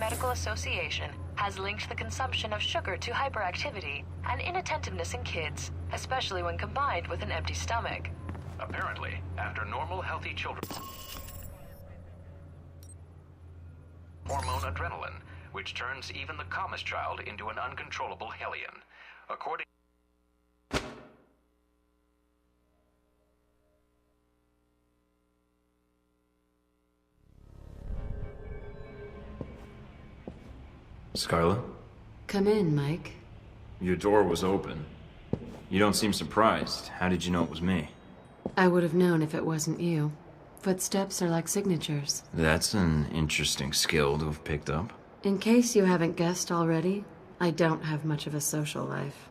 Medical Association has linked the consumption of sugar to hyperactivity and inattentiveness in kids, especially when combined with an empty stomach. Apparently, after normal, healthy children, hormone adrenaline, which turns even the calmest child into an uncontrollable hellion. According Scarlet? Come in, Mike. Your door was open. You don't seem surprised. How did you know it was me? I would have known if it wasn't you. Footsteps are like signatures. That's an interesting skill to have picked up. In case you haven't guessed already, I don't have much of a social life.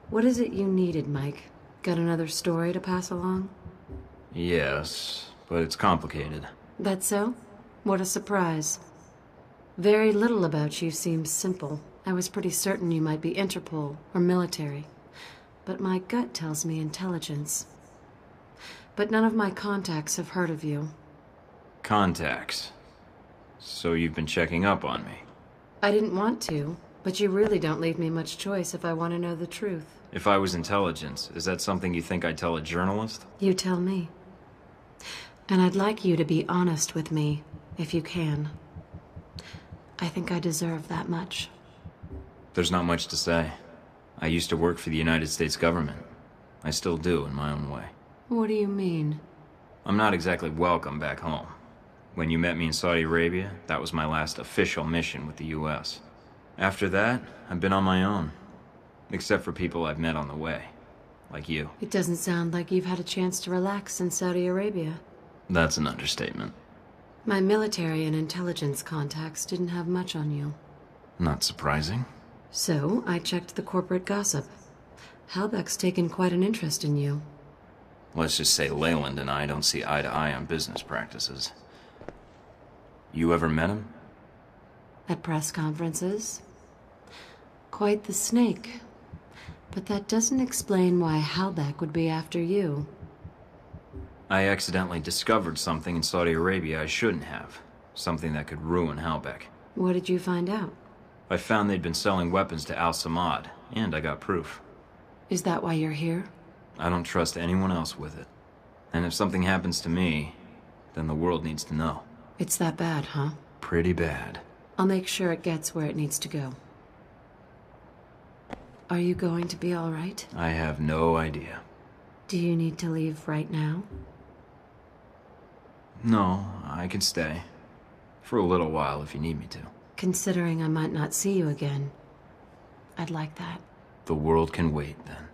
What is it you needed, Mike? Got another story to pass along? Yes, but it's complicated. That so? What a surprise. Very little about you seems simple. I was pretty certain you might be Interpol or military. But my gut tells me intelligence. But none of my contacts have heard of you. Contacts? So you've been checking up on me? I didn't want to, but you really don't leave me much choice if I want to know the truth. If I was intelligence, is that something you think I'd tell a journalist? You tell me. And I'd like you to be honest with me, if you can. I think I deserve that much. There's not much to say. I used to work for the United States government. I still do, in my own way. What do you mean? I'm not exactly welcome back home. When you met me in Saudi Arabia, that was my last official mission with the US. After that, I've been on my own. Except for people I've met on the way. Like you. It doesn't sound like you've had a chance to relax in Saudi Arabia. That's an understatement. My military and intelligence contacts didn't have much on you. Not surprising. So, I checked the corporate gossip. Halbeck's taken quite an interest in you. Let's just say Leyland and I don't see eye to eye on business practices. You ever met him? At press conferences. Quite the snake. But that doesn't explain why Halbeck would be after you. I accidentally discovered something in Saudi Arabia I shouldn't have. Something that could ruin Halbeck. What did you find out? I found they'd been selling weapons to Al Samad, and I got proof. Is that why you're here? I don't trust anyone else with it. And if something happens to me, then the world needs to know. It's that bad, huh? Pretty bad. I'll make sure it gets where it needs to go. Are you going to be all right? I have no idea. Do you need to leave right now? No, I can stay. For a little while if you need me to. Considering I might not see you again, I'd like that. The world can wait, then.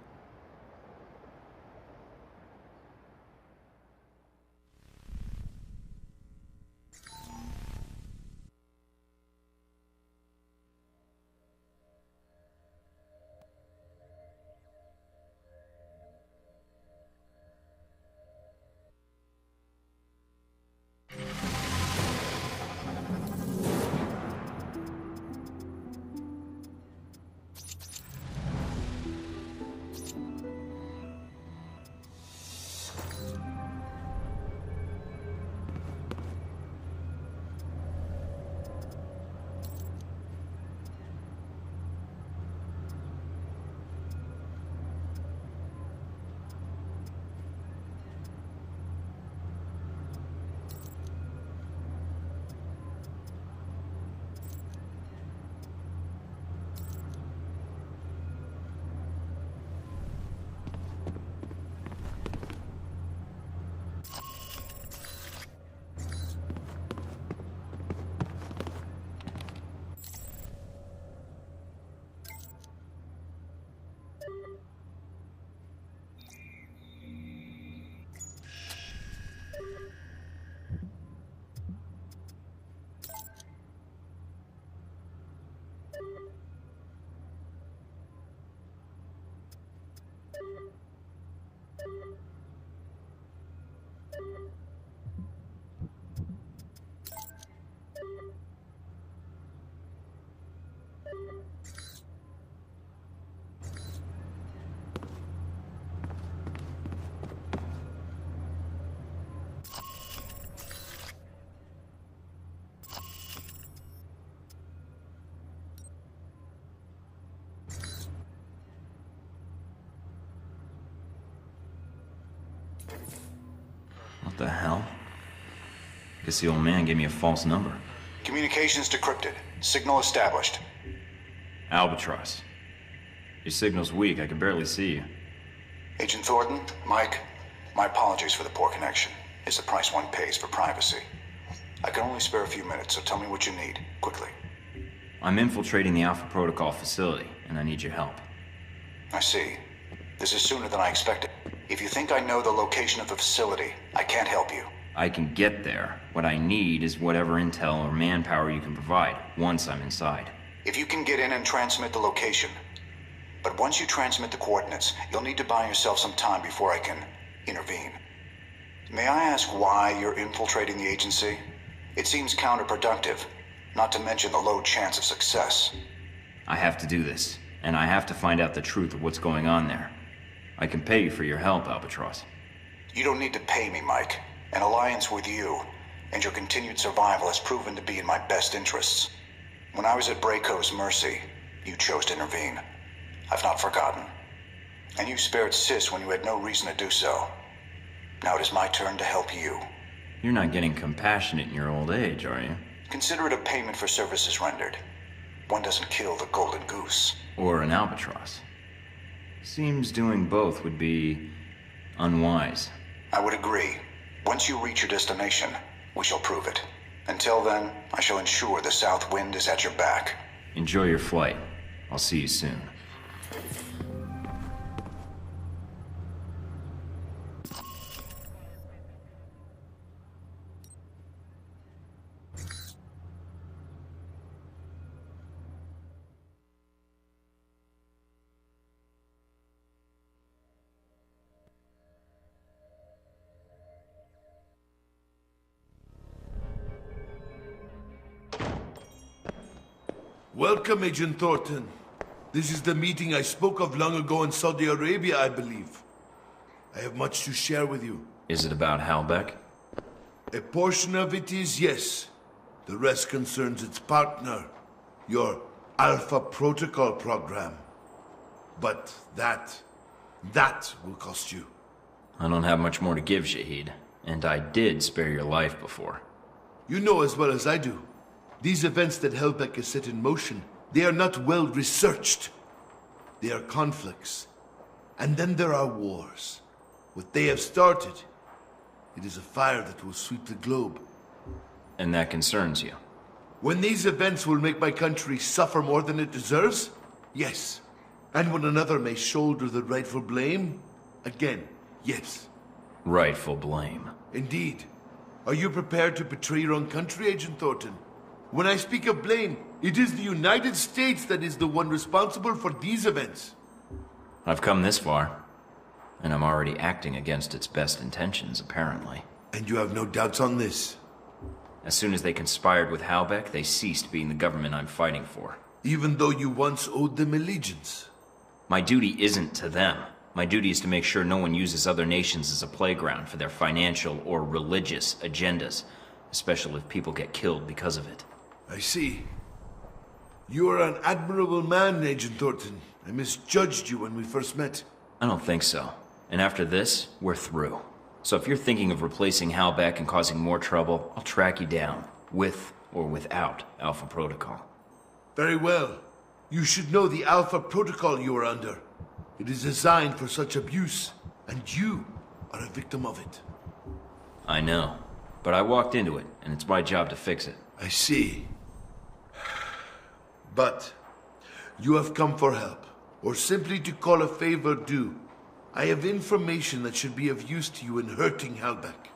Guess the old man gave me a false number. Communications decrypted. Signal established. Albatross. Your signal's weak. I can barely see you. Agent Thornton, Mike, my apologies for the poor connection. It's the price one pays for privacy. I can only spare a few minutes, so tell me what you need, quickly. I'm infiltrating the Alpha Protocol facility, and I need your help. I see. This is sooner than I expected. If you think I know the location of the facility, I can't help you. I can get there. What I need is whatever intel or manpower you can provide, once I'm inside. If you can get in and transmit the location. But once you transmit the coordinates, you'll need to buy yourself some time before I can intervene. May I ask why you're infiltrating the agency? It seems counterproductive, not to mention the low chance of success. I have to do this, and I have to find out the truth of what's going on there. I can pay you for your help, Albatross. You don't need to pay me, Mike. An alliance with you and your continued survival has proven to be in my best interests. When I was at Braco's mercy, you chose to intervene. I've not forgotten. And you spared Sis when you had no reason to do so. Now it is my turn to help you. You're not getting compassionate in your old age, are you? Consider it a payment for services rendered. One doesn't kill the golden goose. Or an albatross. Seems doing both would be unwise. I would agree. Once you reach your destination, we shall prove it. Until then, I shall ensure the south wind is at your back. Enjoy your flight. I'll see you soon. Welcome, Agent Thornton. This is the meeting I spoke of long ago in Saudi Arabia, I believe. I have much to share with you. Is it about Halbeck? A portion of it is yes. The rest concerns its partner, your Alpha Protocol program. But that will cost you. I don't have much more to give, Shahid. And I did spare your life before. You know as well as I do. These events that Halbeck has set in motion, they are not well researched. They are conflicts. And then there are wars. What they have started, it is a fire that will sweep the globe. And that concerns you? When these events will make my country suffer more than it deserves? Yes. And when another may shoulder the rightful blame? Again, yes. Rightful blame. Indeed. Are you prepared to betray your own country, Agent Thornton? When I speak of blame, it is the United States that is the one responsible for these events. I've come this far, and I'm already acting against its best intentions, apparently. And you have no doubts on this? As soon as they conspired with Halbeck, they ceased being the government I'm fighting for. Even though you once owed them allegiance? My duty isn't to them. My duty is to make sure no one uses other nations as a playground for their financial or religious agendas, especially if people get killed because of it. I see. You are an admirable man, Agent Thornton. I misjudged you when we first met. I don't think so. And after this, we're through. So if you're thinking of replacing Halbeck and causing more trouble, I'll track you down, with or without Alpha Protocol. Very well. You should know the Alpha Protocol you are under. It is designed for such abuse, and you are a victim of it. I know. But I walked into it, and it's my job to fix it. I see. But you have come for help, or simply to call a favor due. I have information that should be of use to you in hurting Halbeck.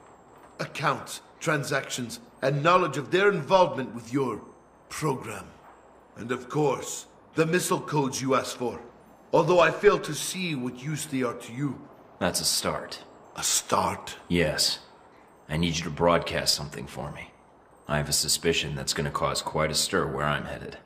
Accounts, transactions, and knowledge of their involvement with your program. And of course, the missile codes you asked for. Although I fail to see what use they are to you. That's a start. A start? Yes. I need you to broadcast something for me. I have a suspicion that's going to cause quite a stir where I'm headed.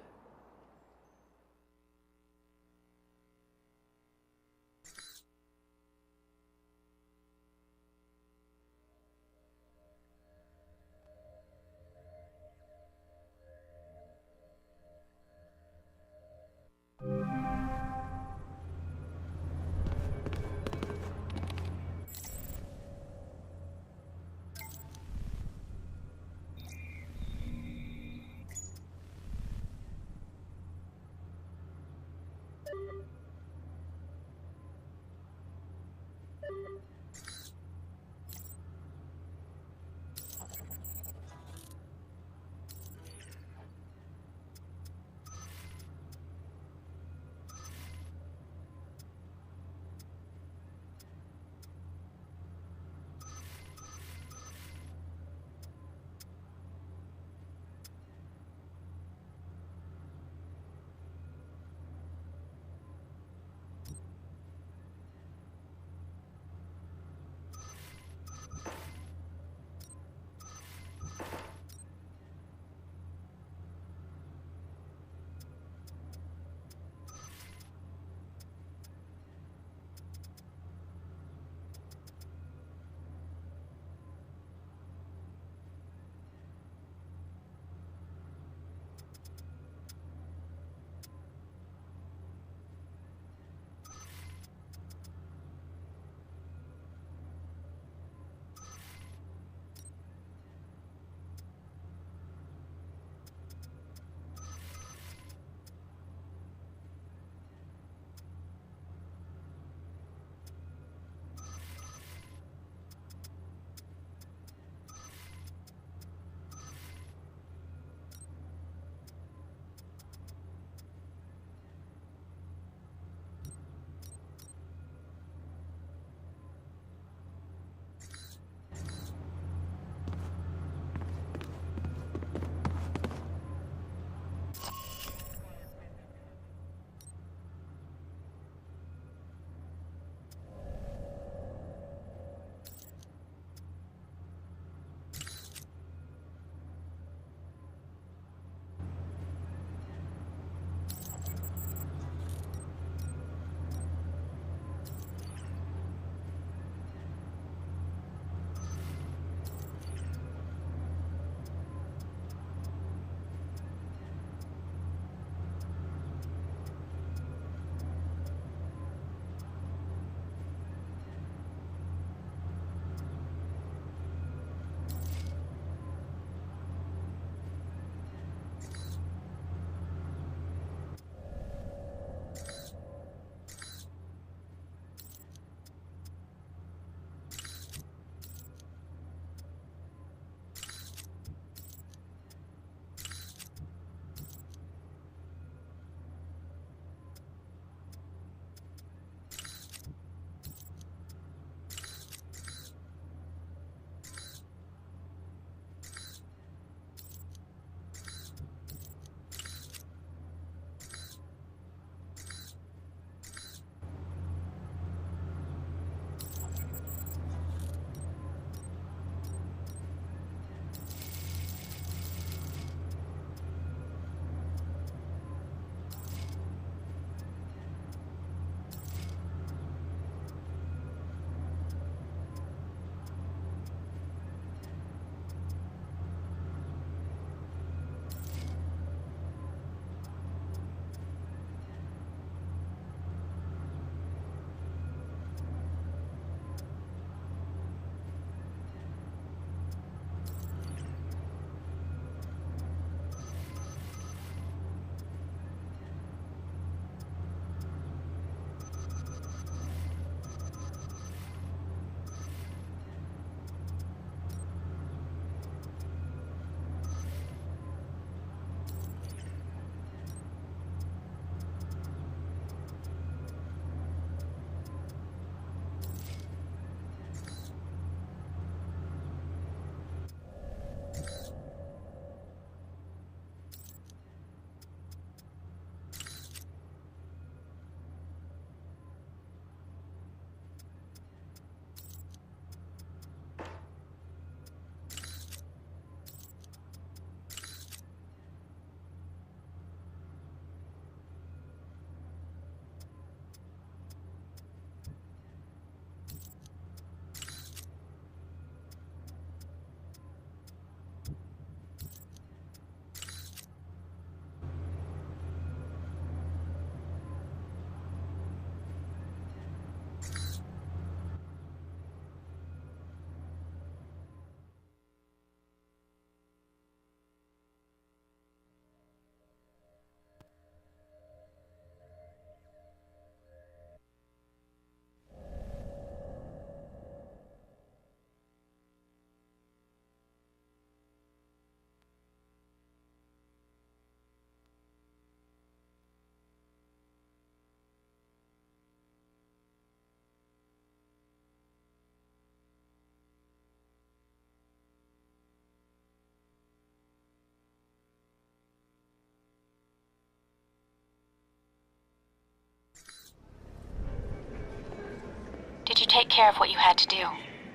take care of what you had to do.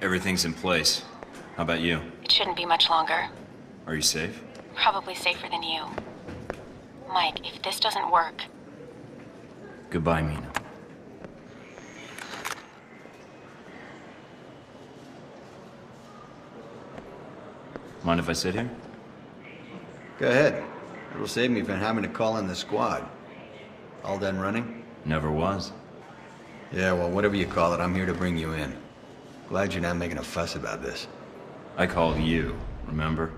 Everything's in place. How about you? It shouldn't be much longer. Are you safe? Probably safer than you. Mike, if this doesn't work... Goodbye, Mina. Mind if I sit here? Go ahead. It'll save me from having to call in the squad. All done running? Never was. Yeah, well, whatever you call it, I'm here to bring you in. Glad you're not making a fuss about this. I called you, remember?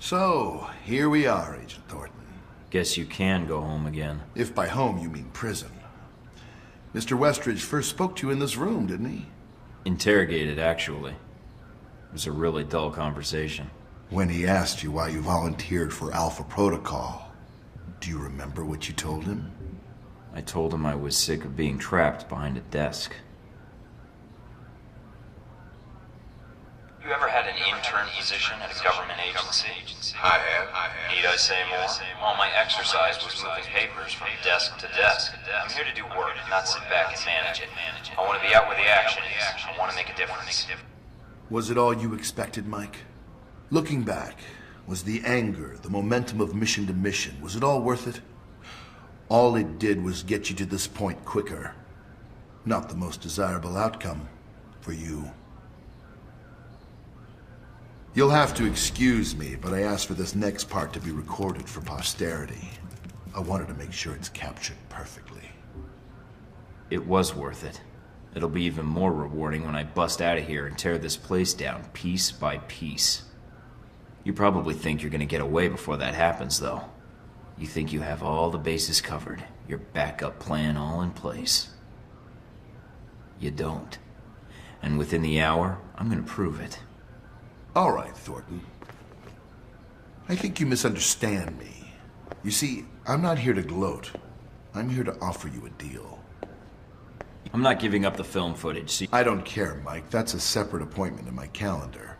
So, here we are, Agent Thornton. Guess you can go home again. If by home you mean prison. Mr. Westridge first spoke to you in this room, didn't he? Interrogated, actually. It was a really dull conversation. When he asked you why you volunteered for Alpha Protocol, do you remember what you told him? I told him I was sick of being trapped behind a desk. You ever had an intern position at a government agency? I have. Need I say more? All my exercise was moving papers from desk to desk. I'm here to do work, not sit back and manage it. I want to be out where the action is. I want to make a difference. Was it all you expected, Mike? Looking back, was the anger, the momentum of mission to mission, was it all worth it? All it did was get you to this point quicker. Not the most desirable outcome for you. You'll have to excuse me, but I asked for this next part to be recorded for posterity. I wanted to make sure it's captured perfectly. It was worth it. It'll be even more rewarding when I bust out of here and tear this place down piece by piece. You probably think you're gonna get away before that happens, though. You think you have all the bases covered, your backup plan all in place. You don't. And within the hour, I'm gonna prove it. All right, Thornton. I think you misunderstand me. You see, I'm not here to gloat. I'm here to offer you a deal. I'm not giving up the film footage, see? I don't care, Mike. That's a separate appointment in my calendar.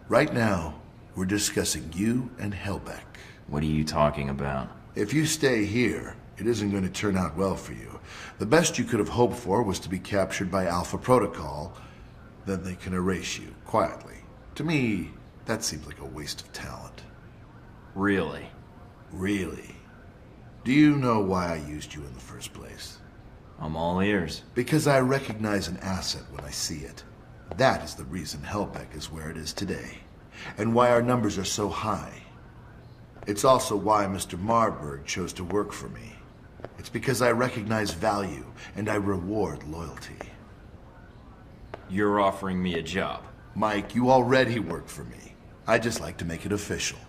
Right now, we're discussing you and Helbeck. What are you talking about? If you stay here, it isn't going to turn out well for you. The best you could have hoped for was to be captured by Alpha Protocol. Then they can erase you, quietly. To me, that seems like a waste of talent. Really? Really? Do you know why I used you in the first place? I'm all ears. Because I recognize an asset when I see it. That is the reason Helbeck is where it is today, and why our numbers are so high. It's also why Mr. Marburg chose to work for me. It's because I recognize value, and I reward loyalty. You're offering me a job. Mike, you already work for me. I just like to make it official.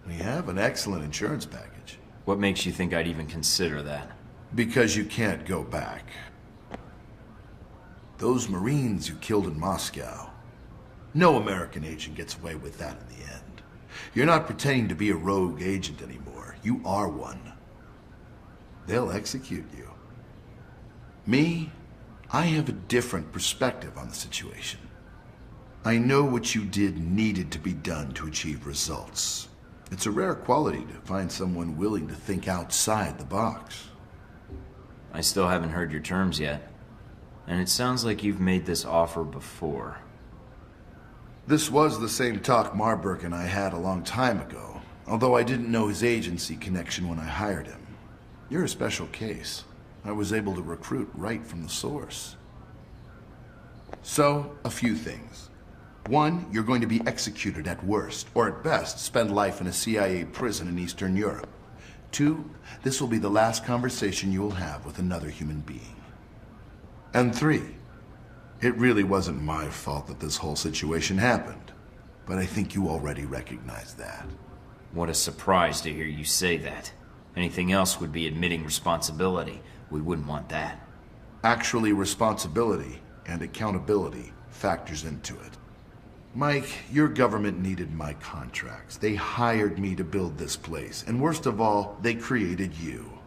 We have an excellent insurance package. What makes you think I'd even consider that? Because you can't go back. Those Marines you killed in Moscow, no American agent gets away with that in the end. You're not pretending to be a rogue agent anymore. You are one. They'll execute you. Me, I have a different perspective on the situation. I know what you did needed to be done to achieve results. It's a rare quality to find someone willing to think outside the box. I still haven't heard your terms yet. And it sounds like you've made this offer before. This was the same talk Marburg and I had a long time ago, although I didn't know his agency connection when I hired him. You're a special case. I was able to recruit right from the source. So, a few things. One, you're going to be executed at worst, or at best, spend life in a CIA prison in Eastern Europe. Two, this will be the last conversation you will have with another human being. And three, it really wasn't my fault that this whole situation happened. but I think you already recognize that. What a surprise to hear you say that. Anything else would be admitting responsibility. We wouldn't want that. Actually, responsibility and accountability factors into it. Mike, your government needed my contracts. They hired me to build this place, and worst of all, they created you.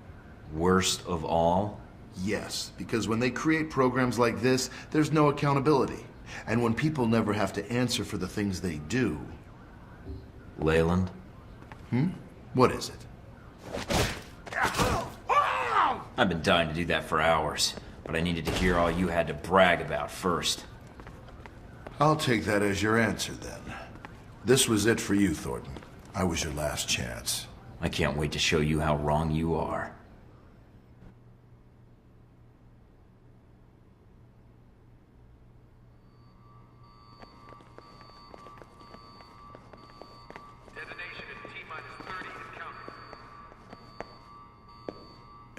Worst of all? Yes, because when they create programs like this, there's no accountability. And when people never have to answer for the things they do... Leyland? What is it? I've been dying to do that for hours, but I needed to hear all you had to brag about first. I'll take that as your answer, then. This was it for you, Thornton. I was your last chance. I can't wait to show you how wrong you are.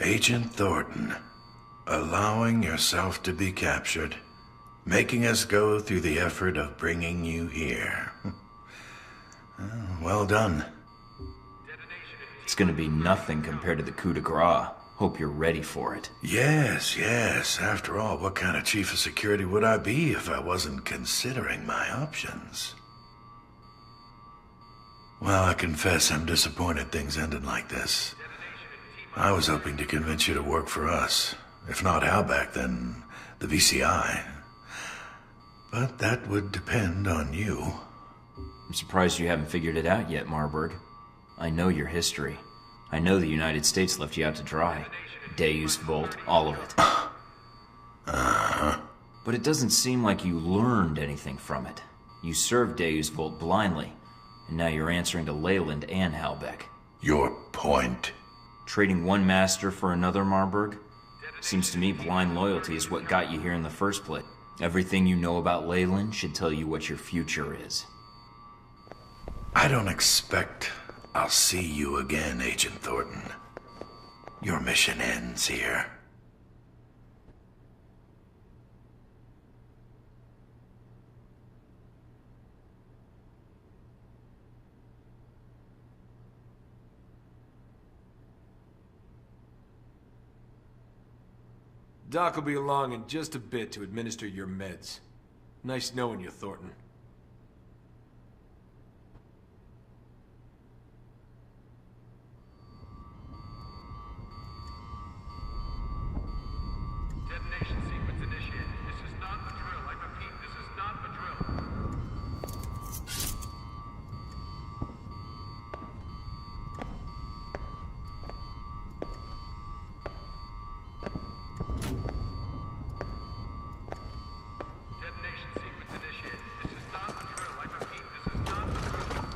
Agent Thornton, allowing yourself to be captured, making us go through the effort of bringing you here. Well done. It's gonna be nothing compared to the coup de grace. Hope you're ready for it. Yes, yes. After all, what kind of chief of security would I be if I wasn't considering my options? Well, I confess I'm disappointed things ended like this. I was hoping to convince you to work for us. If not Halbech, then the VCI. But that would depend on you. I'm surprised you haven't figured it out yet, Marburg. I know your history. I know the United States left you out to dry. Deus Vult, all of it. But it doesn't seem like you learned anything from it. You served Deus Vult blindly, and now you're answering to Leyland and Halbech. Your point? Trading one master for another, Marburg? Seems to me blind loyalty is what got you here in the first place. Everything you know about Leyland should tell you what your future is. I don't expect I'll see you again, Agent Thornton. Your mission ends here. Doc will be along in just a bit to administer your meds. Nice knowing you, Thornton. Detonation sequence initiated. This is not a drill. I repeat, this is not a drill. Detonation sequence initiated. This is not a drill. I repeat, this is not a drill.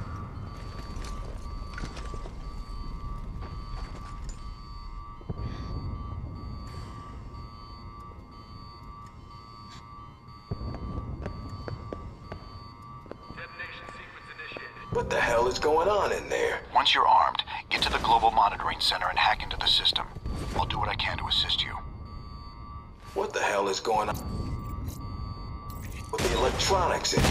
Detonation sequence initiated. What the hell is going on in there? Once you're armed, get to the Global Monitoring Center and hack into the system. I'll do what I can to assist you. What the hell is going on with the electronics in here?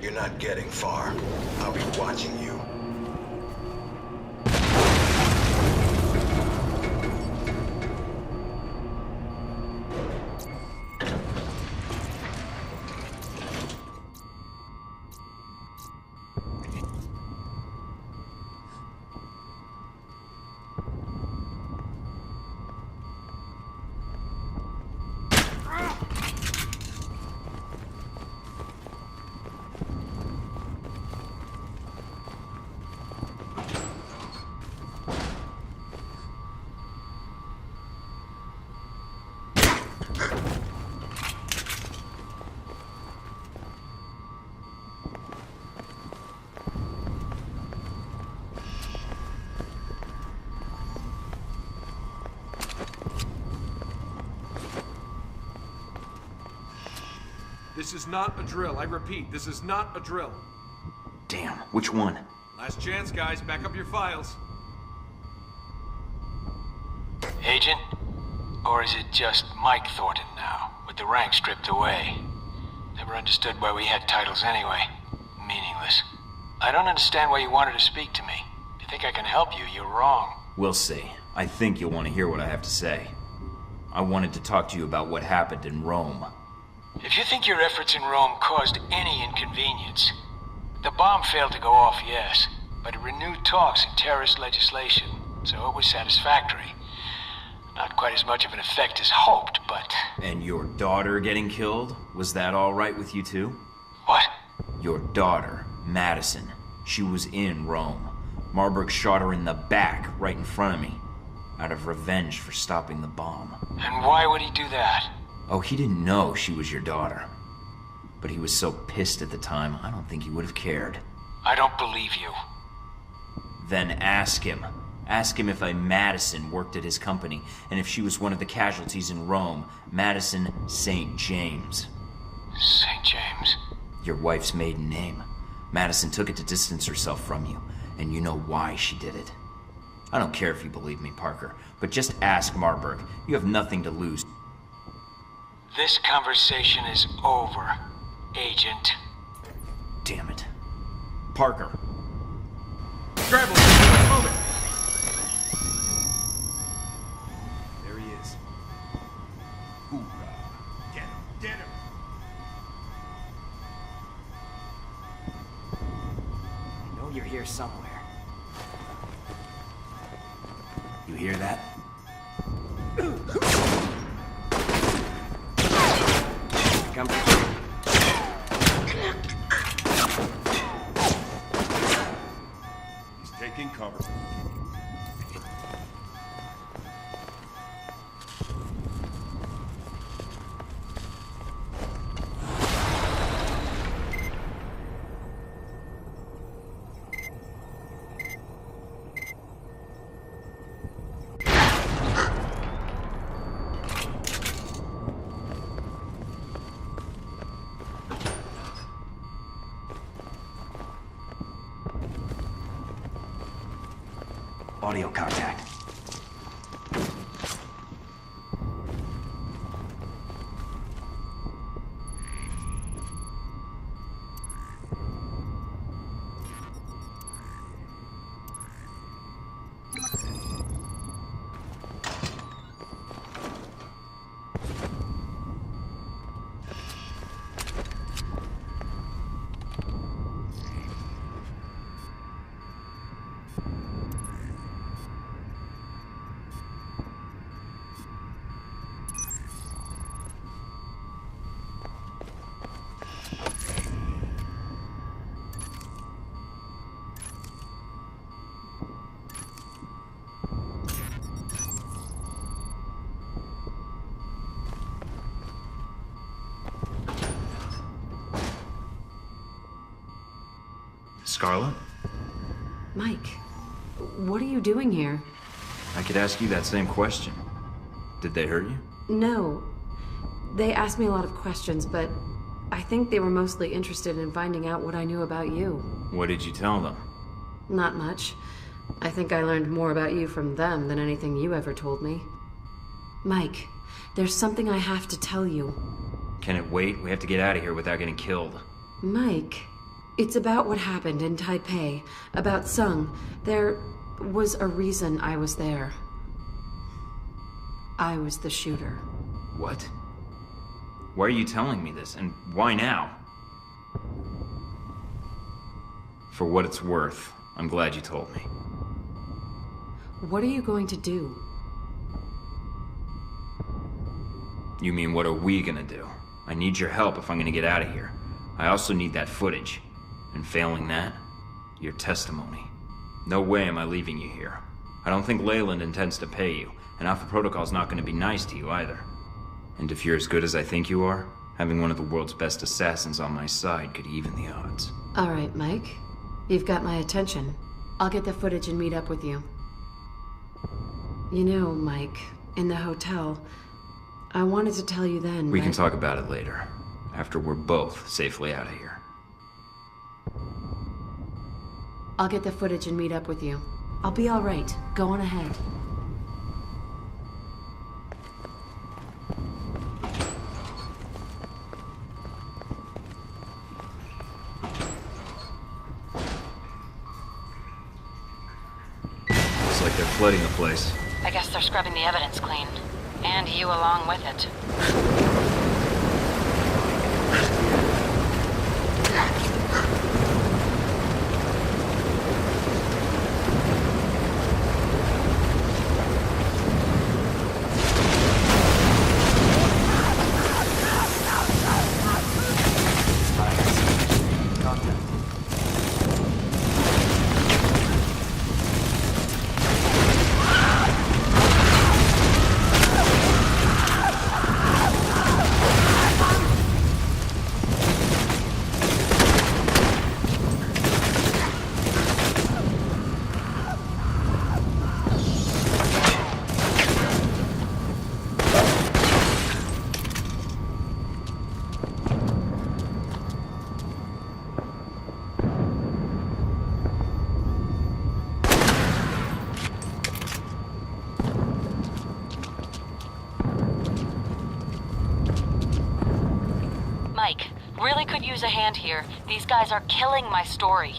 You're not getting far. I'll be watching you. This is not a drill. I repeat, this is not a drill. Damn, which one? Last chance, guys. Back up your files. Agent? Or is it just Mike Thornton now, with the rank stripped away? Never understood why we had titles anyway. Meaningless. I don't understand why you wanted to speak to me. If you think I can help you, you're wrong. We'll see. I think you'll want to hear what I have to say. I wanted to talk to you about what happened in Rome. If you think your efforts in Rome caused any inconvenience, the bomb failed to go off, yes, but it renewed talks in terrorist legislation, so it was satisfactory. Not quite as much of an effect as hoped, but... And your daughter getting killed? Was that all right with you too? What? Your daughter, Madison. She was in Rome. Marburg shot her in the back, right in front of me, out of revenge for stopping the bomb. And why would he do that? Oh, he didn't know she was your daughter. But he was so pissed at the time, I don't think he would have cared. I don't believe you. Then ask him. Ask him if a Madison worked at his company, and if she was one of the casualties in Rome. Madison St. James. St. James? Your wife's maiden name. Madison took it to distance herself from you, and you know why she did it. I don't care if you believe me, Parker, but just ask Marburg. You have nothing to lose. This conversation is over, Agent. Damn it. Parker. Scramble! Move it! There he is. Hoorah! Get him! Get him! I know you're here somewhere. You hear that? Come. He's taking cover. Audio contact. Scarlet? Mike, what are you doing here? I could ask you that same question. Did they hurt you? No. They asked me a lot of questions, but I think they were mostly interested in finding out what I knew about you. What did you tell them? Not much. I think I learned more about you from them than anything you ever told me. Mike, there's something I have to tell you. Can it wait? We have to get out of here without getting killed. Mike, it's about what happened in Taipei, about Sung. There was a reason I was there. I was the shooter. What? Why are you telling me this, and why now? For what it's worth, I'm glad you told me. What are you going to do? You mean, what are we gonna do? I need your help if I'm gonna get out of here. I also need that footage. And failing that, your testimony. No way am I leaving you here. I don't think Leyland intends to pay you, and Alpha Protocol's not gonna be nice to you either. And if you're as good as I think you are, having one of the world's best assassins on my side could even the odds. All right, Mike. You've got my attention. I'll get the footage and meet up with you. You know, Mike, in the hotel, I wanted to tell you then, We can talk about it later, after we're both safely out of here. I'll get the footage and meet up with you. I'll be all right. Go on ahead. Looks like they're flooding the place. I guess they're scrubbing the evidence clean. And you along with it. Mike, really could use a hand here. These guys are killing my story.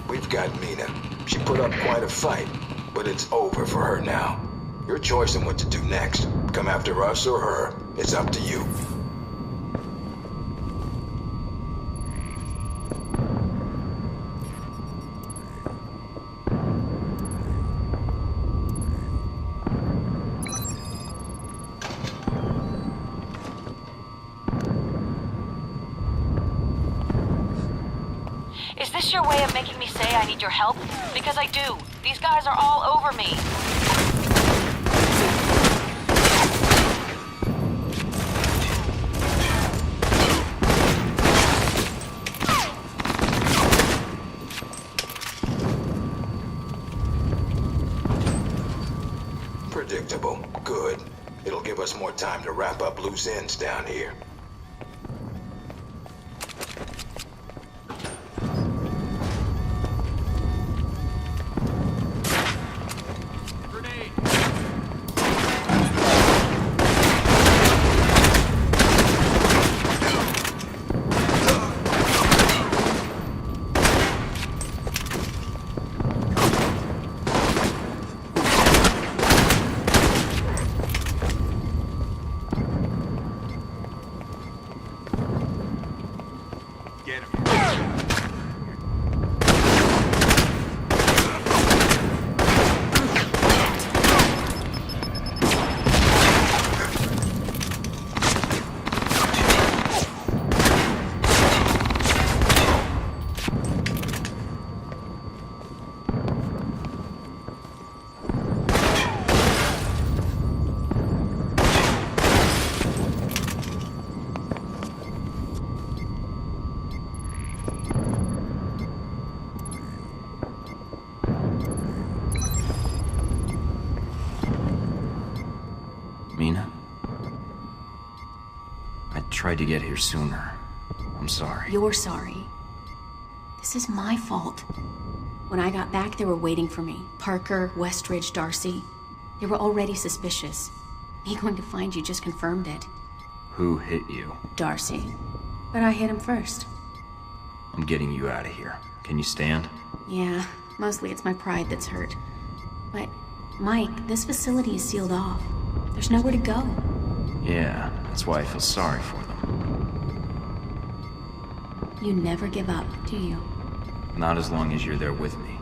We've got Mina. She put up quite a fight, but it's over for her now. Your choice on what to do next. Come after us or her. It's up to you. Is this your way of making me say I need your help? Because I do. These guys are all over me. Predictable. Good. It'll give us more time to wrap up loose ends down here. Mina? I tried to get here sooner. I'm sorry. You're sorry. This is my fault. When I got back, they were waiting for me. Parker, Westridge, Darcy. They were already suspicious. Me going to find you just confirmed it. Who hit you? Darcy. But I hit him first. I'm getting you out of here. Can you stand? Yeah, mostly it's my pride that's hurt. But, Mike, this facility is sealed off. There's nowhere to go. Yeah, that's why I feel sorry for them. You never give up, do you? Not as long as you're there with me.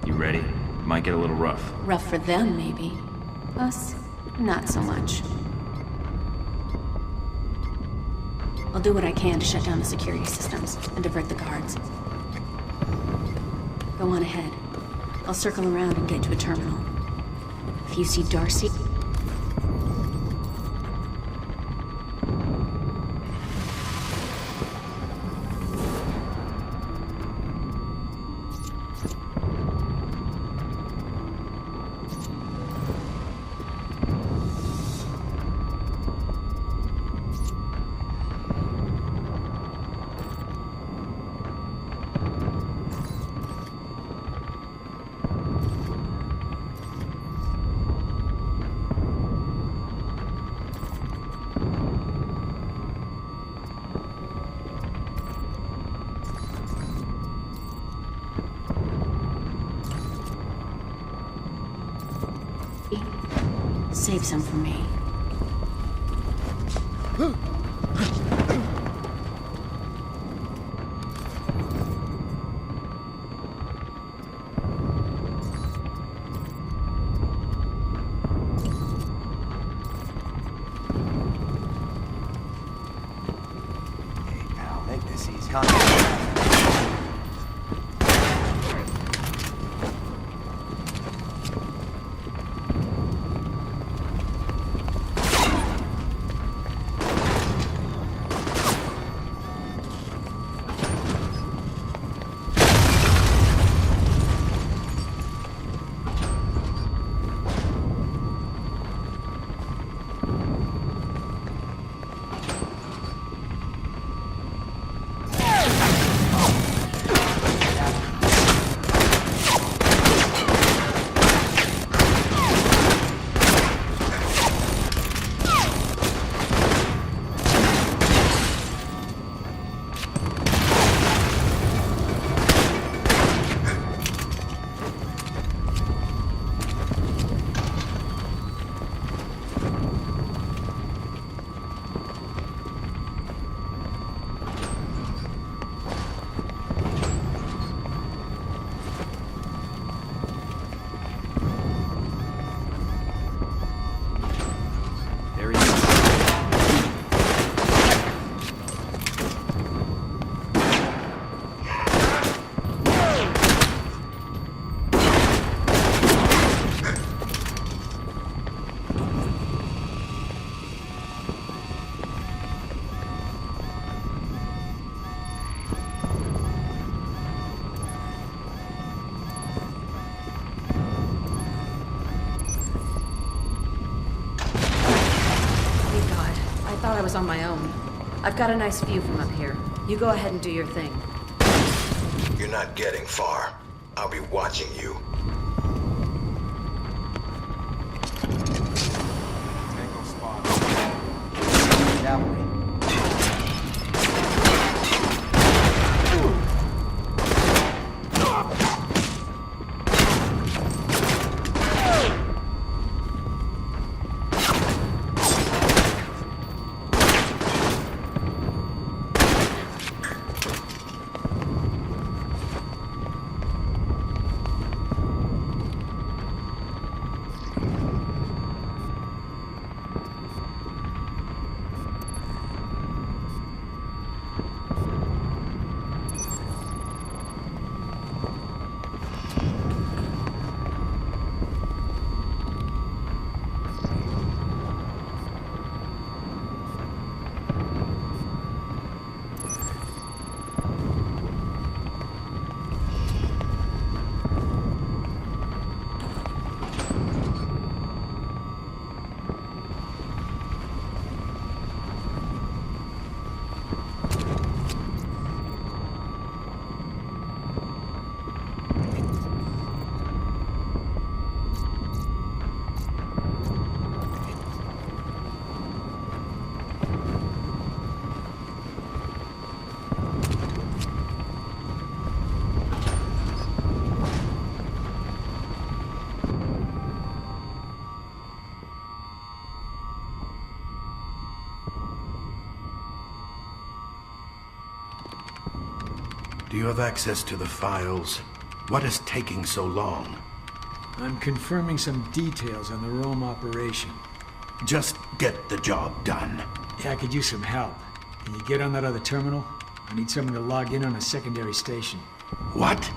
You ready? It might get a little rough. Rough for them, maybe. Us, not so much. I'll do what I can to shut down the security systems and divert the guards. Go on ahead. I'll circle around and get to a terminal. If you see Darcy... Save some for me. Hey, pal, make this easy. I was on my own. I've got a nice view from up here. You go ahead and do your thing. You're not getting far. I'll be watching you. Tango spot. That way. Do you have access to the files? What is taking so long? I'm confirming some details on the Rome operation. Just get the job done. Yeah, I could use some help. Can you get on that other terminal? I need someone to log in on a secondary station. What?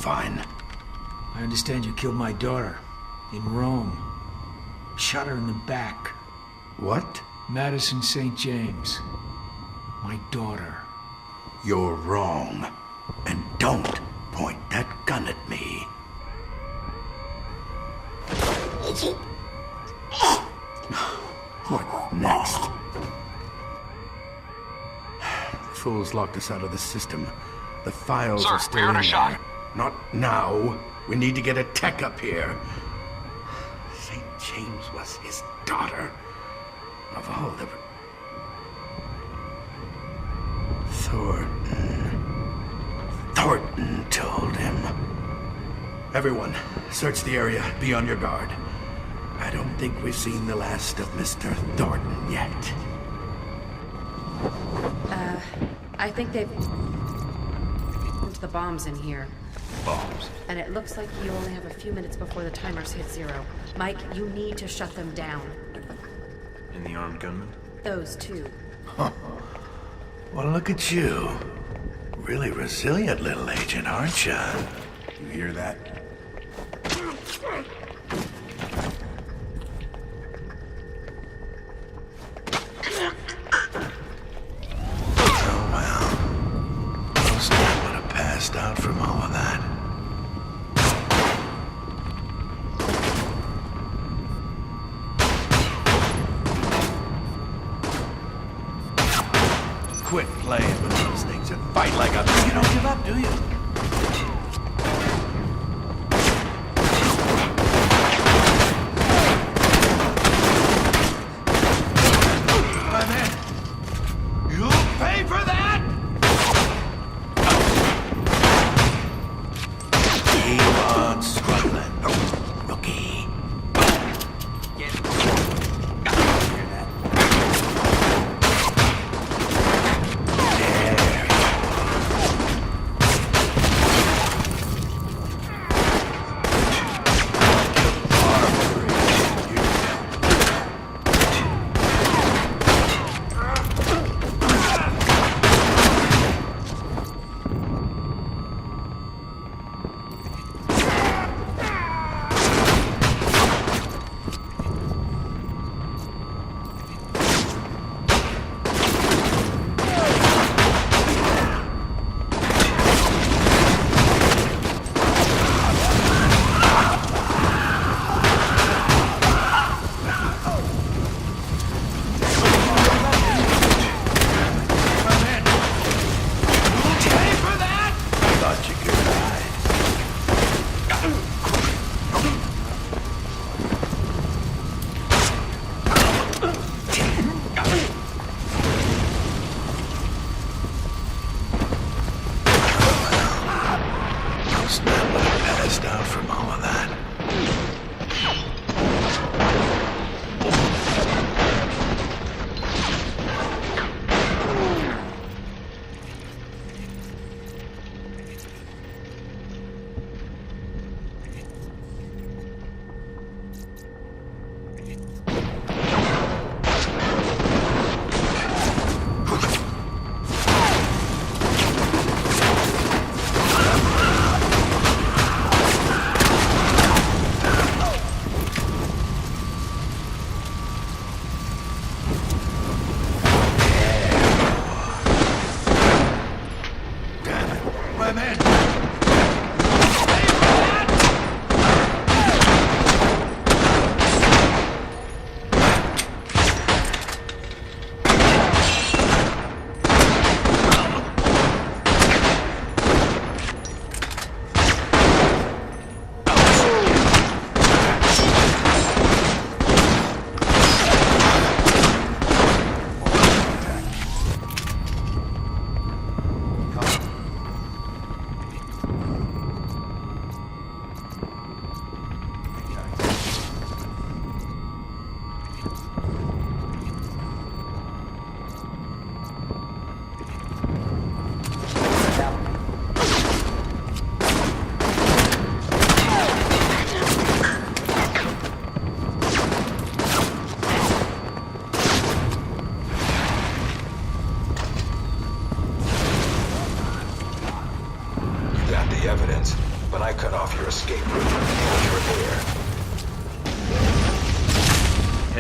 fine. I understand you killed my daughter. In Rome. Shot her in the back. What? Madison St. James. My daughter. You're wrong. And don't point that gun at me. What next? The fools locked us out of the system. The files Sir, are still we heard in a shot. there. Not now. We need to get a tech up here. St. James was his daughter. Of all the... Thornton told him. Everyone, search the area. Be on your guard. I don't think we've seen the last of Mr. Thornton yet. I think they've moved the bombs in here. Bombs? And it looks like you only have a few minutes before the timers hit 0. Mike, you need to shut them down. And the armed gunman? Those two. Huh. Well, look at you. Really resilient little agent, aren't you? You hear that? Oh, well. Most of them would have passed out from all of that. Quit playing with those things and fight like a... You don't give up, do you? My man, you'll pay for that! Keep on struggling, rookie.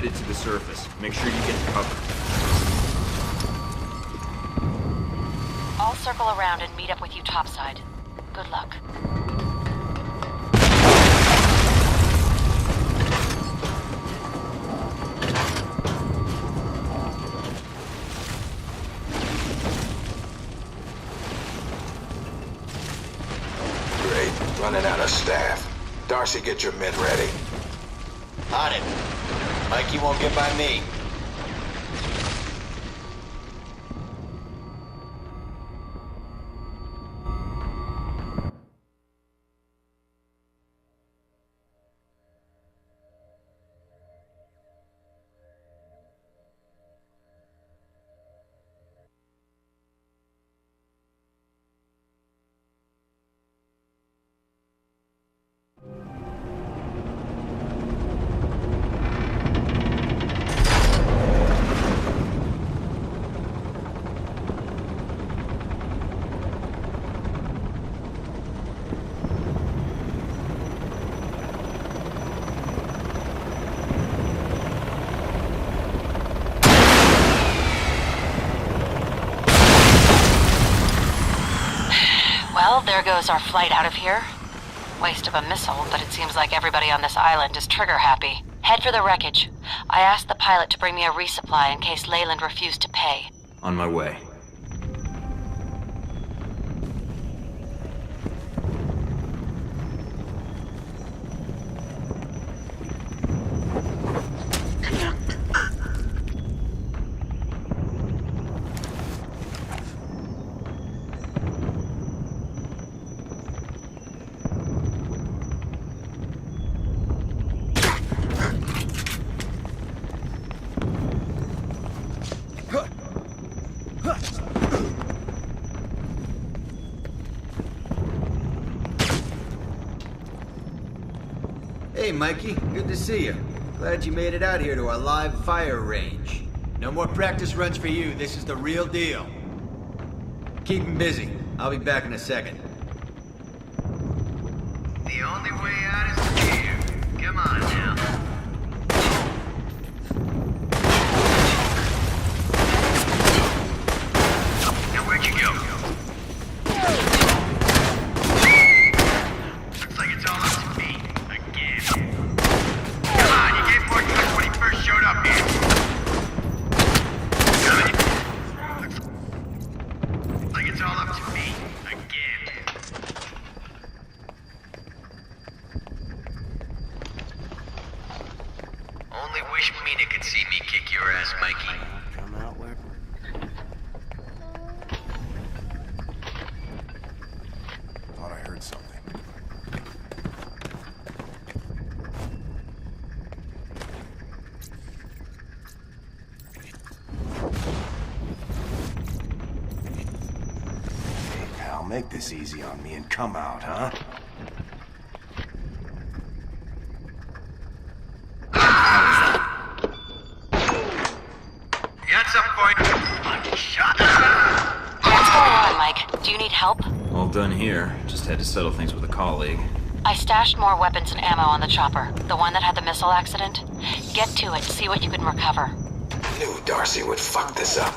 headed to the surface. Make sure you get to cover. I'll circle around and meet up with you topside. Good luck. Great. Running out of staff. Darcy, get your men ready. On it. Mikey won't get by me. Well, there goes our flight out of here. Waste of a missile, but it seems like everybody on this island is trigger happy. Head for the wreckage. I asked the pilot to bring me a resupply in case Leyland refused to pay. On my way. Hey, Mikey. Good to see you. Glad you made it out here to our live fire range. No more practice runs for you. This is the real deal. Keep him busy. I'll be back in a second. The only way out is here. Come on now. Now where'd you go? Looks like it's all up to me. Again. Come on, you gave more good when he first showed up here. Looks like it's all up to me. Again. Only wish Mina could see me kick your ass, Mikey. Come out where... Thought I heard something. Hey, pal, make this easy on me and come out, huh? Got some point. Shut up. What's going on, Mike? Do you need help? All done here. Just had to settle things with a colleague. I stashed more weapons and ammo on the chopper. The one that had the missile accident. Get to it, see what you can recover. Knew Darcy would fuck this up.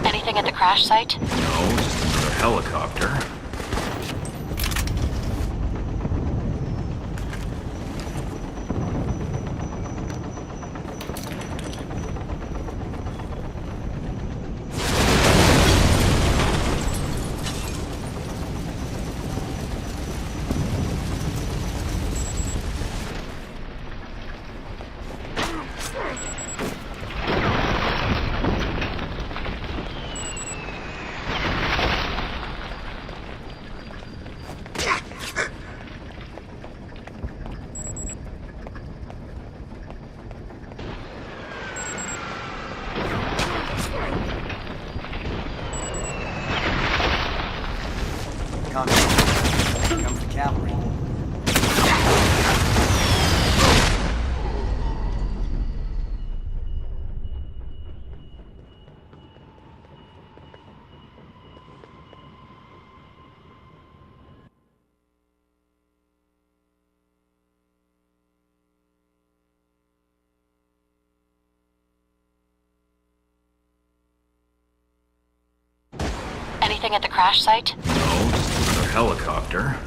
Anything at the crash site? No, just another helicopter. coming. Here comes the cavalry. Anything at the crash site? No, just another helicopter.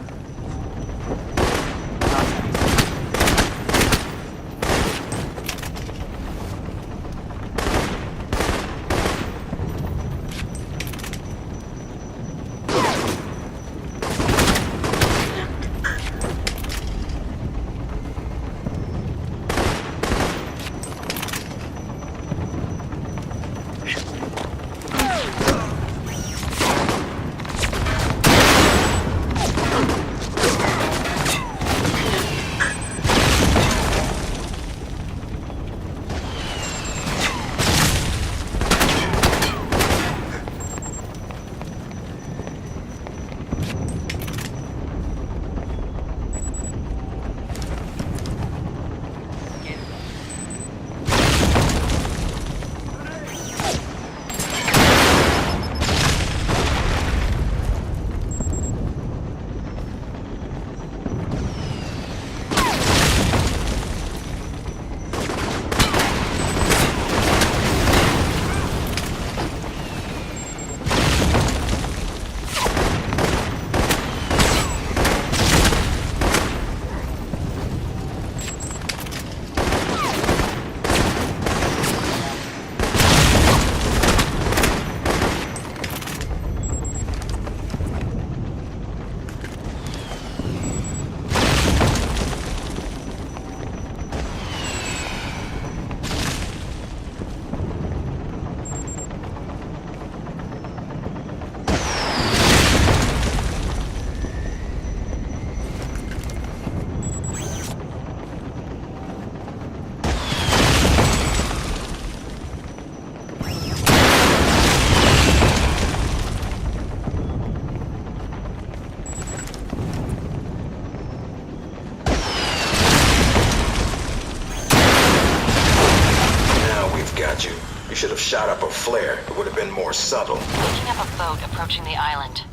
should have shot up a flare. It would have been more subtle. Picking up a boat approaching the island.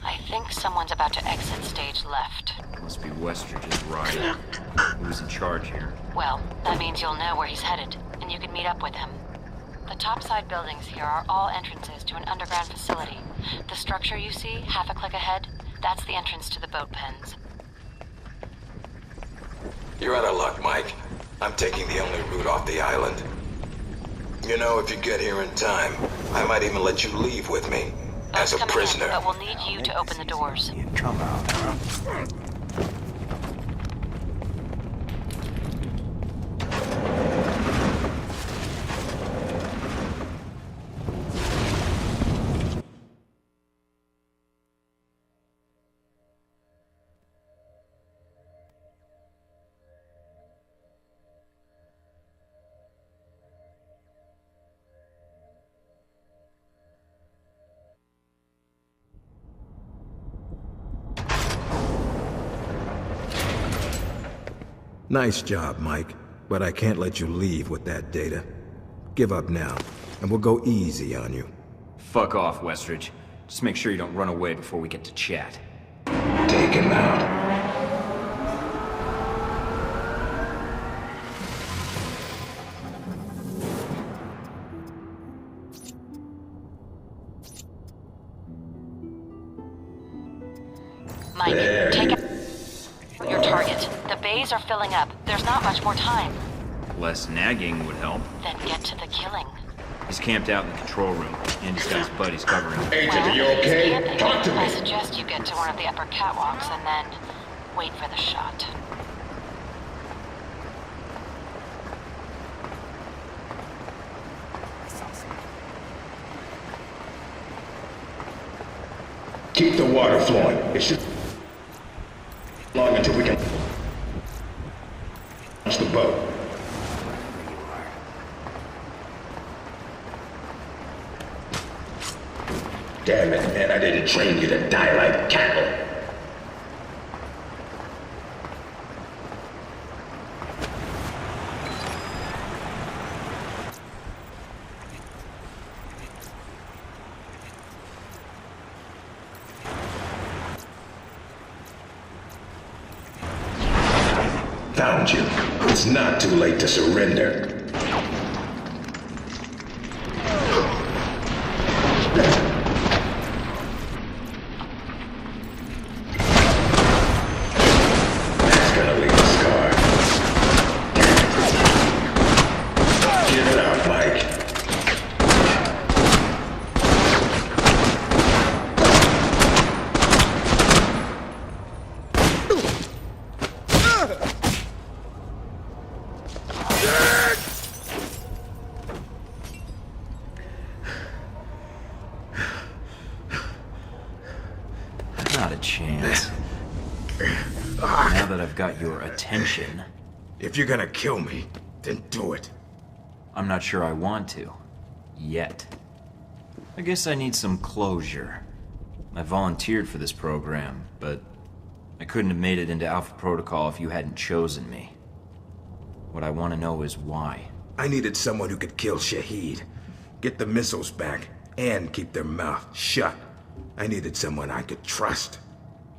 I think someone's about to exit stage left. Must be Westridge's rider. Who's in charge here? Well, that means you'll know where he's headed, and you can meet up with him. The topside buildings here are all entrances to an underground facility. The structure you see, half a click ahead, that's the entrance to the boat pens. You're out of luck, Mike. I'm taking the only route off the island. You know, if you get here in time, I might even let you leave with me. As a prisoner. But we'll need you to open the doors. Come out, huh? Nice job, Mike, but I can't let you leave with that data. Give up now, and we'll go easy on you. Fuck off, Westridge. Just make sure you don't run away before we get to chat. Take him out. Mike, take your target. The bays are filling up. There's not much more time. Less nagging would help. Then get to the killing. He's camped out in the control room, and he's got his buddies covering him. Agent, are you okay? Talk to me. I suggest you get to one of the upper catwalks and then wait for the shot. Keep the water flowing. It should long until we can launch the boat. Damn it, man, I didn't train you to die like cattle. Found you. It's not too late to surrender. That's gonna leave a scar. Get it out, Mike. Not a chance. Now that I've got your attention... If you're gonna kill me, then do it. I'm not sure I want to. Yet. I guess I need some closure. I volunteered for this program, but I couldn't have made it into Alpha Protocol if you hadn't chosen me. What I want to know is why. I needed someone who could kill Shaheed, get the missiles back, and keep their mouth shut. I needed someone I could trust.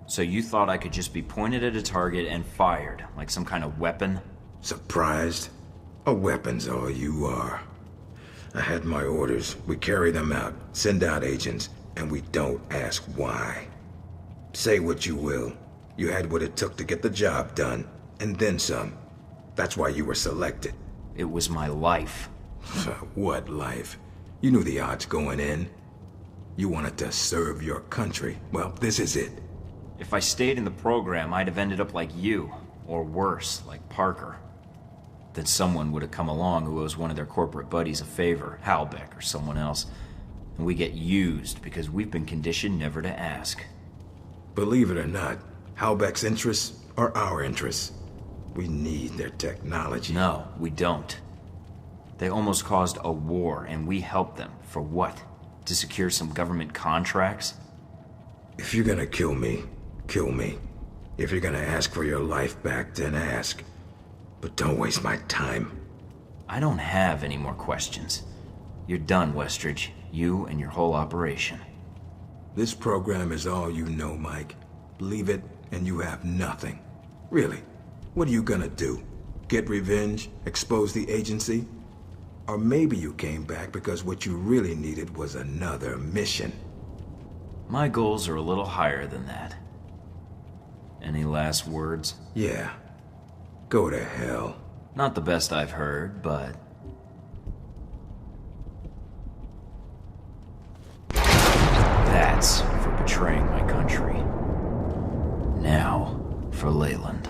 So you thought I could just be pointed at a target and fired, like some kind of weapon? Surprised? A weapon's all you are. I had my orders. We carry them out, send out agents, and we don't ask why. Say what you will. You had what it took to get the job done, and then some. That's why you were selected. It was my life. What life? You knew the odds going in. You wanted to serve your country. Well, this is it. If I stayed in the program, I'd have ended up like you, or worse, like Parker. Then someone would have come along who owes one of their corporate buddies a favor, Halbeck or someone else, and we get used because we've been conditioned never to ask. Believe it or not, Halbeck's interests are our interests. We need their technology. No, we don't. They almost caused a war, and we helped them. For what? To secure some government contracts? If you're gonna kill me, kill me. If you're gonna ask for your life back, then ask. But don't waste my time. I don't have any more questions. You're done, Westridge. You and your whole operation. This program is all you know, Mike. Leave it, and you have nothing. Really, what are you gonna do? Get revenge? Expose the agency? Or maybe you came back because what you really needed was another mission. My goals are a little higher than that. Any last words? Yeah. Go to hell. Not the best I've heard, but... That's for betraying my country. Now, for Leyland.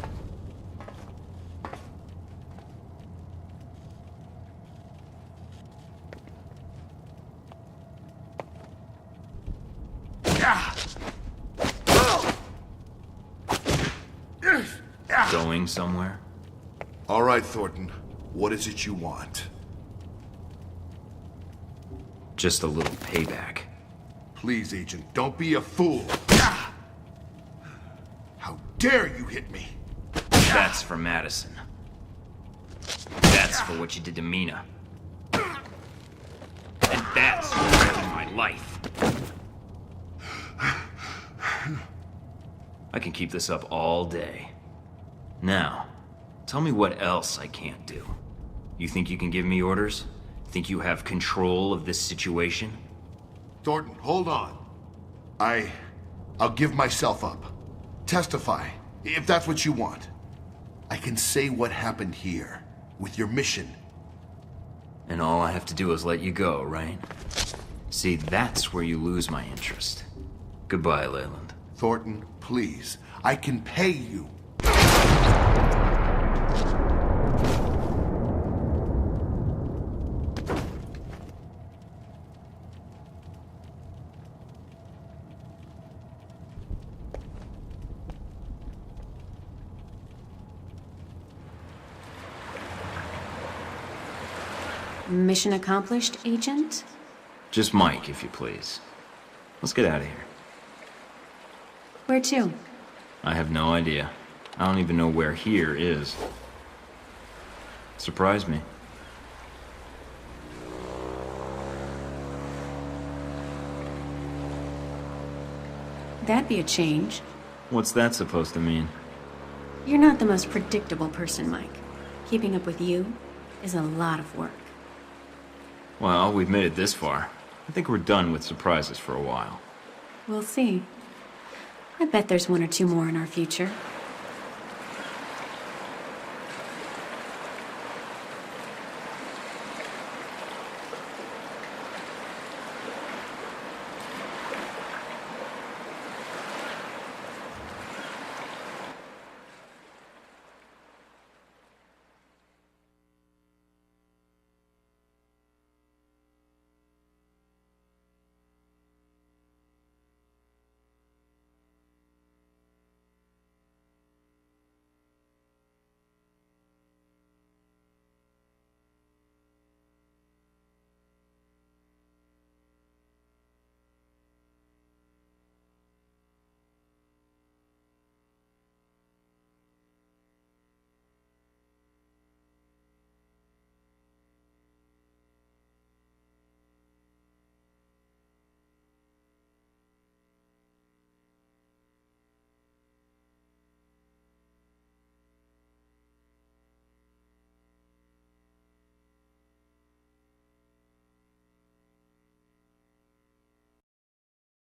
Going somewhere? All right, Thornton. What is it you want? Just a little payback. Please, Agent, don't be a fool. How dare you hit me? That's for Madison. That's for what you did to Mina. And that's for risking my life. I can keep this up all day. Now, tell me what else I can't do. You think you can give me orders? Think you have control of this situation? Thornton, hold on. I'll give myself up. Testify, if that's what you want. I can say what happened here, with your mission. And all I have to do is let you go, right? See, that's where you lose my interest. Goodbye, Leyland. Thornton, please. I can pay you. Mission accomplished, Agent? Just Mike, if you please. Let's get out of here. Where to? I have no idea. I don't even know where here is. Surprise me. That'd be a change. What's that supposed to mean? You're not the most predictable person, Mike. Keeping up with you is a lot of work. Well, we've made it this far. I think we're done with surprises for a while. We'll see. I bet there's one or two more in our future.